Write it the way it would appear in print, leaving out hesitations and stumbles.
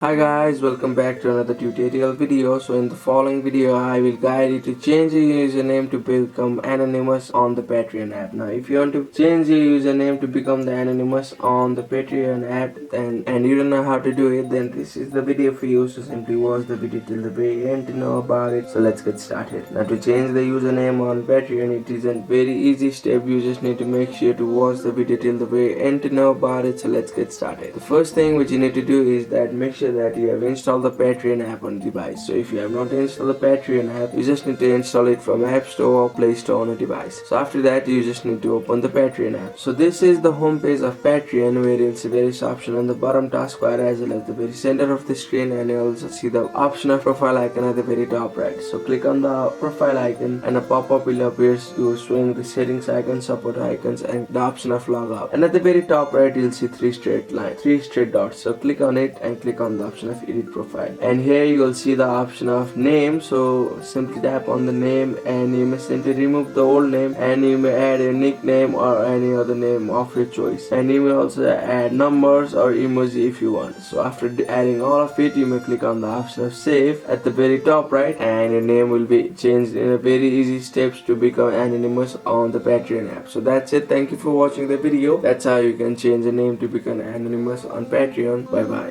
Hi guys, welcome back to another tutorial video. So in the following video I will guide you to change your username to become anonymous on the Patreon app. Now if you want to change your username to become the anonymous on the Patreon app and you don't know how to do it, then this is the video for you. So simply watch the video till the very end to know about it. So let's get started. Now to change the username on Patreon, it is a very easy step. You just need to make sure to watch the video till the very end to know about it. So let's get started. The first thing which you need to do is that make sure that you have installed the Patreon app on the device. So if you have not installed the Patreon app, you just need to install it from App Store or Play Store on a device. So after that, you just need to open the Patreon app. So this is the home page of Patreon, where you'll see various options on the bottom taskbar as well as the very center of the screen, and you'll also see the option of profile icon at the very top right. So click on the profile icon and a pop-up will appear showing the settings icon, support icons, and the option of logout. And at the very top right, you'll see three straight dots. So click on it and click on the option of edit profile, and here you will see the option of name. So simply tap on the name and you may simply remove the old name, and you may add a nickname or any other name of your choice, and you may also add numbers or emoji if you want. So after adding all of it, you may click on the option of save at the very top right, and your name will be changed in a very easy steps to become anonymous on the Patreon app. So that's it. Thank you for watching the video. That's how you can change the name to become anonymous on Patreon. Bye bye.